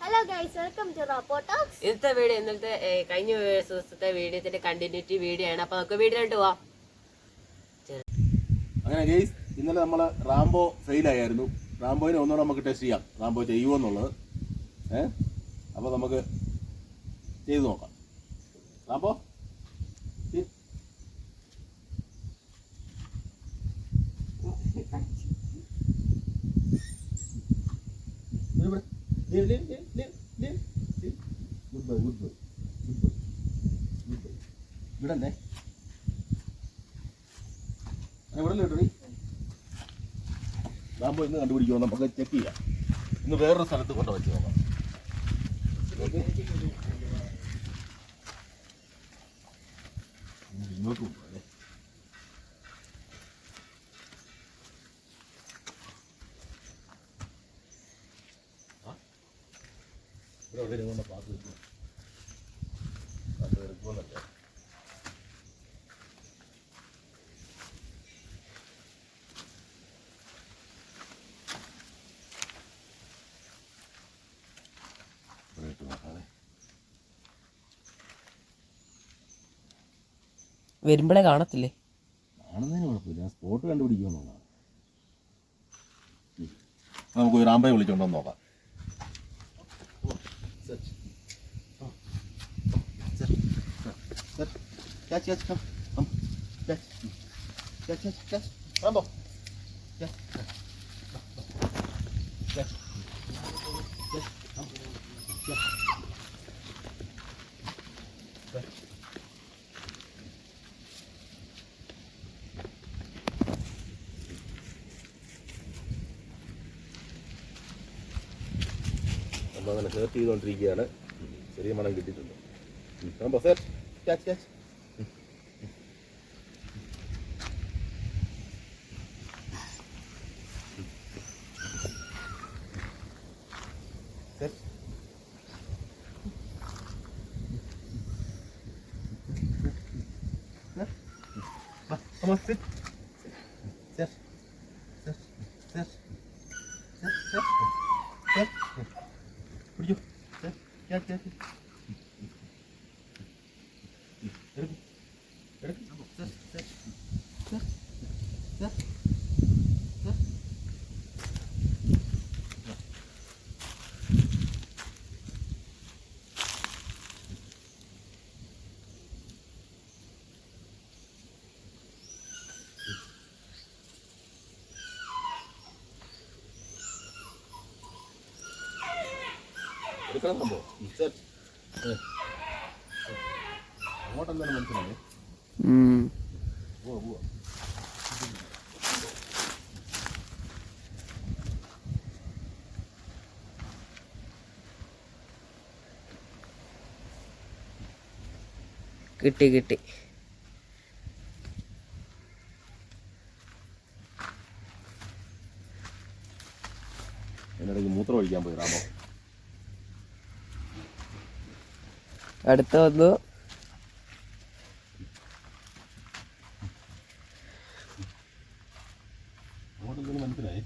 Hello guys, welcome to Robotox. ഇന്നത്തെ video കഴിഞ്ഞ ദിവസത്തെ വീഡിയോത്തിന്റെ കണ്ടിന്യൂറ്റി വീഡിയോ ആണ്. അപ്പൊ നമുക്ക് വീഡിയോയിലോട്ട് പോവാം. അങ്ങനെ ഗൈസ്, ഇന്നലെ നമ്മള് റാംബോ ഫെയിലായിരുന്നു. റാംബോയിനെ ഒന്നുകൂടെ നമുക്ക് ടെസ്റ്റ് ചെയ്യാം, റാംബോ ചെയ്യുമോ എന്നുള്ളത്. അപ്പോൾ നമുക്ക് ചെയ്തു നോക്കാം. റാംബോ വിടണ്ടേ, വിടല്ലേ കേട്ടോ. റാംബോ ഇന്ന് കണ്ടുപിടിക്കുമോ നമുക്ക് ചെക്ക് ചെയ്യാം. ഇന്ന് വേറൊരു സ്ഥലത്ത് കൊണ്ട് വെച്ച് നോക്കാം. ഇങ്ങോട്ട് പോകും അല്ലേ? ഇവിടെ എവിടെ ഇരുന്നുകൊണ്ട് പാത്ത് വെക്കും, അത് എടുക്കുമെന്നല്ലേ. വരുമ്പോഴേ കാണത്തില്ലേ? കാണുന്നതിന് കുഴപ്പമില്ല, സ്പോട്ട് കണ്ടുപിടിക്കുമെന്നുള്ളതാണ്. നമുക്ക് ഒരു റാംബോയെ വിളിച്ചോണ്ടോന്ന് നോക്കാം. റാംബോ നമ്മൾ അങ്ങനെ സെർച്ച് ചെയ്തുകൊണ്ടിരിക്കുകയാണ്. ചെറിയ മണം കിട്ടിയിട്ടുണ്ട്. Rambo search catch catch. Come on, sit. Sit. Sit. Sit. Sit. Sit. Sit. പിടിച്ചു. Sit. Sit. എടുക്ക്. എടുക്ക്. Sit. Sit. Sit. Sit. Sit. എടുക്കണം സംഭവം. അങ്ങോട്ടെന്തായാലും മനസ്സിലായേ. പോവാ പോവാ. കിട്ടി കിട്ടി. അതിനിടയ്ക്ക് മൂത്രം ഒഴിക്കാൻ പോയി റാംബോ. അടുത്ത വന്നു. അങ്ങോട്ടെന്തായാലും മനസ്സിലായേ.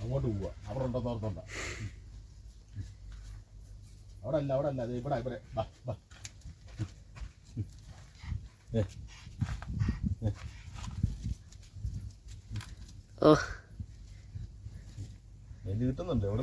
അങ്ങോട്ട് പോവുക, അവിടെ ഉണ്ടോ നോർത്തോണ്ട. അവിടെ അല്ല, അവിടെ അല്ല, അത് ഇവിടെ ഇവിടെ. ഓ, കിട്ടുന്നുണ്ട്. ഇവിടെ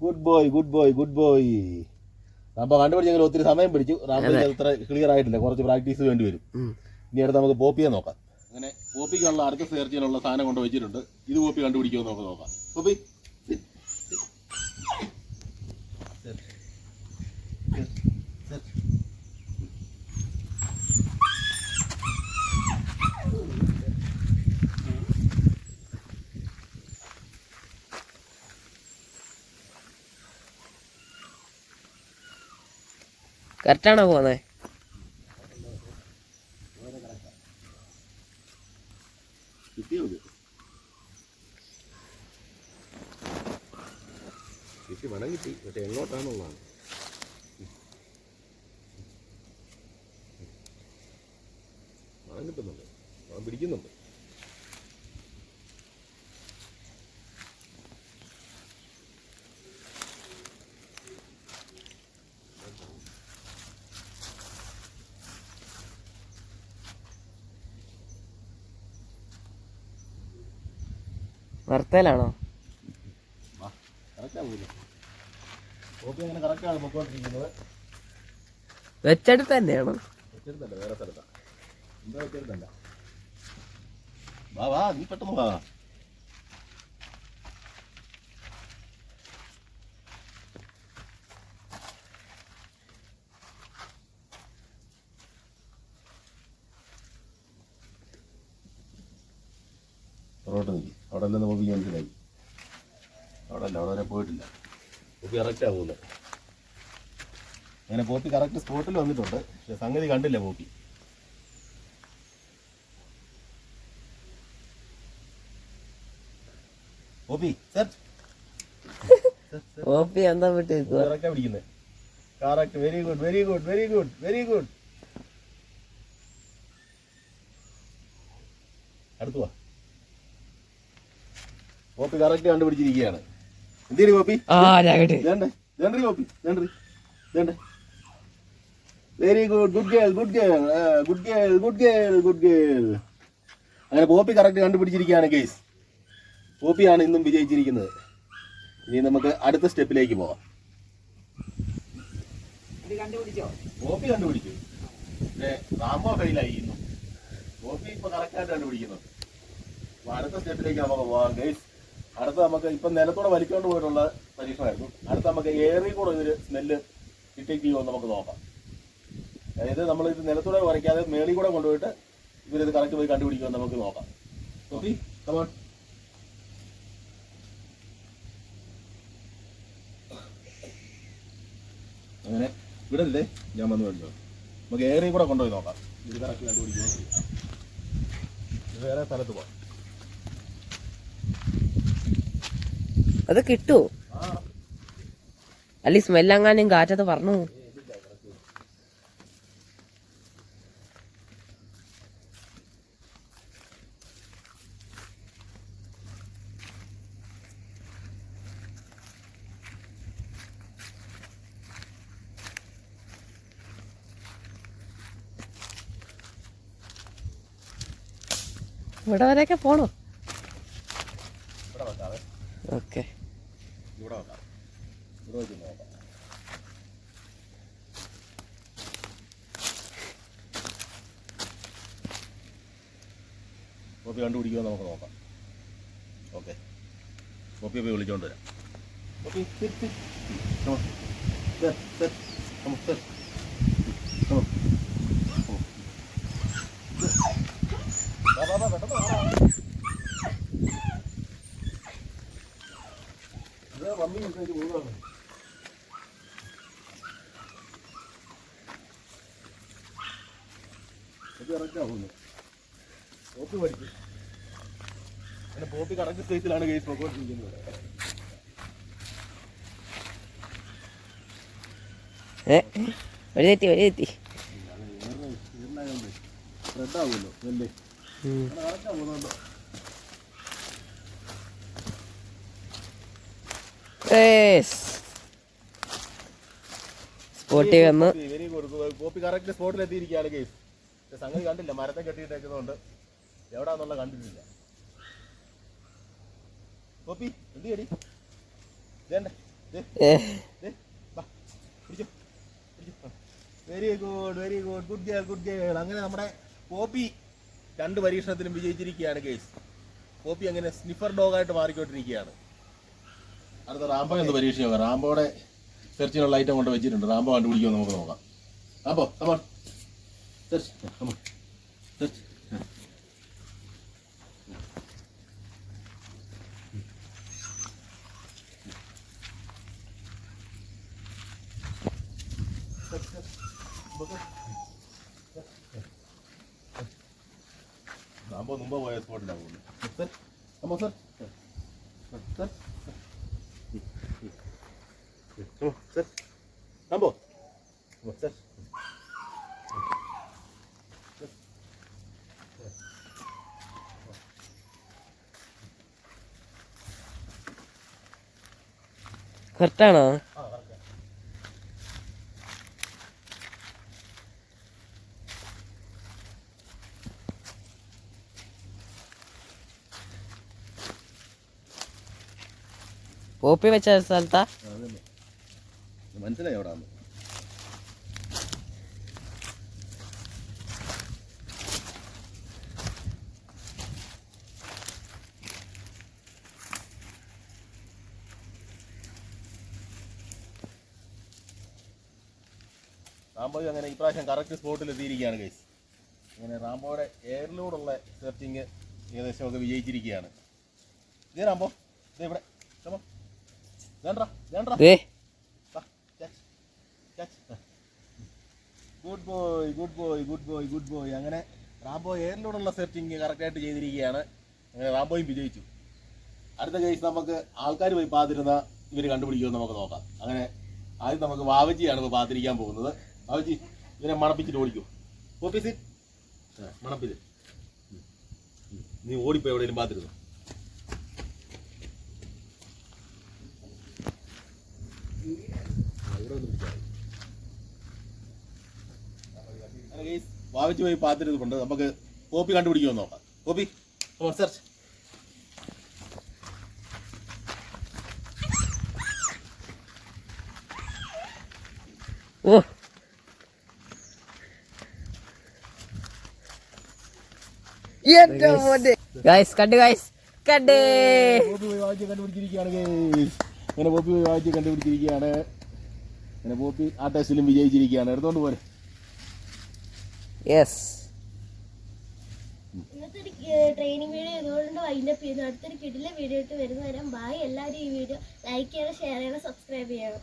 good boy, good boy, good boy. Rambo കണ്ടുപിടിച്ചെങ്കിൽ ഒത്തിരി സമയം പിടിച്ചു. റാംബോയ്ക്ക് അത്ര ക്ലിയർ ആയിട്ടില്ല, കുറച്ച് പ്രാക്ടീസ് വേണ്ടി വരും. ഇനി അടുത്ത് നമുക്ക് പോപ്പിയെ നോക്കാം. അങ്ങനെ പോപ്പിക്കുള്ള അടുത്ത സെർച്ചിനുള്ള സാധനം കൊണ്ട് വെച്ചിട്ടുണ്ട്. ഇത് പോപ്പി കണ്ടുപിടിക്കുമോ നമുക്ക് നോക്കാം. പോപ്പി കറക്റ്റാണോ പോന്നെ? കിട്ടി, മണം കിട്ടി. പക്ഷെ എങ്ങോട്ടാണെന്നുള്ളതാണ്. മണം കിട്ടുന്നുണ്ട്, മണം പിടിക്കുന്നുണ്ട്. വർത്തയിലാണോ? കറക്റ്റാ പോകുന്നത്. കോപ്പി അങ്ങനെ കറക്റ്റാണ് പൊക്കോണ്ടിരിക്കുന്നത്. വെച്ചെടുത്ത് തന്നെയാണോ? വെച്ചെടുത്തല്ല, വേറെ സ്ഥലത്താ. എന്താ വെച്ചെടുത്തല്ല. വാ വാ, നീ പെട്ടെന്ന് വാ. പുറകോട്ട് നിൽക്കി. അവിടെ അല്ലെന്ന് കോപ്പി മനസ്സിലായി. അവിടെ അല്ല, അവിടെ വരെ പോയിട്ടില്ല. കോപ്പി കറക്റ്റാ പോകുന്നത്. അങ്ങനെ പോപ്പി കറക്റ്റ് സ്പോട്ടിൽ വന്നിട്ടുണ്ട്. പക്ഷെ സംഗതി കണ്ടില്ല പോപ്പി. പോപ്പി പോപ്പി എന്താ വിട്ട് കറക്റ്റാ പിടിക്കുന്നത്. Correct, very good, very good, very good, very good. അടുത്തു വാ. പോപ്പി കറക്റ്റ് കണ്ടുപിടിച്ചിരിക്കുകയാണ്. എന്തേരി Poppy? Very good, good girl, good girl, good girl, good girl, good girl. അങ്ങനെ പോപ്പി കറക്റ്റ് കണ്ടുപിടിച്ചിരിക്കുകയാണ് ഗൈസ്. പോപ്പിയാണ് ഇന്നും വിജയിച്ചിരിക്കുന്നത്. ഇനി നമുക്ക് അടുത്ത സ്റ്റെപ്പിലേക്ക് പോവാം. പോപ്പി കണ്ടുപിടിച്ചു. റാംബോ ഫെയിലായി ഇന്നും. പോപ്പി ഇപ്പൊ കറക്റ്റായിട്ട് കണ്ടുപിടിക്കുന്നു. അപ്പൊ അടുത്ത സ്റ്റെപ്പിലേക്ക് നമുക്ക് പോവാം ഗൈസ്. അടുത്ത നമുക്ക് ഇപ്പം നിലത്തോടെ വലിക്കൊണ്ട് പോയിട്ടുള്ള പരീക്ഷണമായിരുന്നു. അടുത്ത നമുക്ക് ഏറി കൂടെ ഇതൊരു സ്മെല്ല് ഡിറ്റക്ട് ചെയ്യുമോ നമുക്ക് നോക്കാം. അതായത് നമ്മളിത് നിലത്തോടെ വരയ്ക്കാതെ മേളിൽ കൂടെ കൊണ്ടുപോയിട്ട് ഇവരിത് കറക്റ്റ് പോയി കണ്ടുപിടിക്കുമെന്ന് നമുക്ക് നോക്കാം. Okay, come on. അങ്ങനെ വിടല്ലേ, ഞാൻ വന്ന് കണ്ടു. നമുക്ക് ഏറി കൂടെ കൊണ്ടുപോയി നോക്കാം ഇത് കറക്റ്റ് കണ്ടുപിടിക്കുമോ. ഇത് വേറെ സ്ഥലത്ത് പോവാം. അത് കിട്ടുമോ? അല്ലെ സ്മെല്ലെങ്ങാനും കാറ്റത്ത് പറഞ്ഞു. ഇവിടെ വരെയൊക്കെ പോണോ? ഓക്കെ, ഇവിടെ നോക്കാം. ഇവിടെ വെച്ച് നോക്കാം. കോപ്പി കണ്ടുപിടിക്കുമോ നമുക്ക് നോക്കാം. ഓക്കെ, കോപ്പിയെ പോയി വിളിച്ചോണ്ട് വരാം. കോപ്പി മമ്മി പോകുന്നതാണ്. കറക്റ്റാവുന്നു. പോപ്പി പഠിക്കും. അങ്ങനെ പോപ്പി കറക്റ്റ് സ്റ്റേറ്റിലാണ് കേസ് നോക്കിക്കൊണ്ടിരിക്കുന്നത്. വഴിതെറ്റി സ്പ്രെഡാവുമല്ലോ അല്ലേ? കറക്റ്റാ പോകുന്നുണ്ടോ? സ്പോട്ടി വന്ന് വെരി ഗുഡ്. പോപ്പി കറക്റ്റ് സ്പോട്ടിൽ എത്തിയിരിക്കുകയാണ് കേസ്. സംഗതി കണ്ടില്ല, മരത്തെ കെട്ടിയിട്ടേക്കുന്നതുകൊണ്ട് എവിടാന്നുള്ള കണ്ടിട്ടില്ല. പോപ്പി എന്ത് കടി? Very good, very good, good girl, good girl. അങ്ങനെ നമ്മുടെ പോപ്പി 2 പരീക്ഷണത്തിലും വിജയിച്ചിരിക്കുകയാണ് കേസ്. പോപ്പി അങ്ങനെ സ്നിഫർ ഡോഗായിട്ട് മാറിക്കൊണ്ടിരിക്കുകയാണ്. അടുത്ത റാംബോ എന്ന് പരീക്ഷ നോക്കാം. റാംബോയുടെ സെർച്ചിനുള്ള ഐറ്റം കൊണ്ട് വെച്ചിട്ടുണ്ട്. റാംബോ കണ്ടുപിടിക്കുമോ നമുക്ക് നോക്കാം. Rambo come on, search, come on, search. Rambo മുമ്പ് പോയ സ്പോട്ടിലാണ് പോകുന്നത്. അമ്മോ sir sir sir Rambo sir കറക്റ്റാണോ? പോപ്പി വെച്ച സ്ഥലത്താ? മനസ്സിലായി എവിടെ റാംബോയും അങ്ങനെ ഇപ്രാവശ്യം കറക്റ്റ് സ്പോട്ടിൽ എത്തിയിരിക്കുകയാണ് ഗൈസ്. അങ്ങനെ റാംബോയുടെ എയറിലൂടെയുള്ള സെർച്ചിങ് ഏകദേശമൊക്കെ വിജയിച്ചിരിക്കുകയാണ്. ഇതേ റാംബോ ഇതേ ഇവിടെ good boy good boy good boy good boy. അങ്ങനെ റാംബോ എയറിലൂടെയുള്ള സെർച്ചിങ് കറക്റ്റായിട്ട് ചെയ്തിരിക്കുകയാണ്. അങ്ങനെ റാംബോയും വിജയിച്ചു. അടുത്ത കേസ് നമുക്ക് ആൾക്കാർ പോയി പാത്തിരുന്ന ഇവർ കണ്ടുപിടിക്കുമെന്ന് നമുക്ക് നോക്കാം. അങ്ങനെ ആദ്യം നമുക്ക് വാവച്ചിയാണ് ഇപ്പോൾ പാത്തിരിക്കാൻ പോകുന്നത്. വാവച്ചി ഇവരെ മണപ്പിച്ചിട്ട് ഓടിക്കൂ. ഓഫീസിൽ മണപ്പിച്ച് നീ ഓടിപ്പോ എവിടെയെങ്കിലും പാത്തിരുന്നു. വാവച്ച് പോയി പാത്തിരുന്നുണ്ട്. നമുക്ക് കോപ്പി കണ്ടുപിടിക്കുമെന്ന് നോക്കാം. Poppy search. ഓ ഗൈസ് കണ്ടു ഗൈസ് കണ്ടേ. പോപ്പി പോയി വാവച്ച് കണ്ടുപിടിച്ചിരിക്കുകയാണ് ഗൈസ്. അങ്ങനെ പോപ്പി പോയി വാവച്ച് കണ്ടുപിടിച്ചിരിക്കുകയാണ്. അങ്ങനെ പോപ്പി ആ ടെസ്റ്റിലും വിജയിച്ചിരിക്കുകയാണ്. എടുത്തോണ്ട് പോരെ. യെസ്. ഇന്നത്തെ ഒരു ട്രെയിനിങ് വീഡിയോ ഇതുകൊണ്ട് വൈൻഡപ്പ് ചെയ്തു. അടുത്തൊരു കിടില വീഡിയോ ഇട്ട് വരുന്നവരെ ബായ്. എല്ലാവരും ഈ വീഡിയോ ലൈക്ക് ചെയ്യണം, ഷെയർ ചെയ്യണം, സബ്സ്ക്രൈബ് ചെയ്യണം.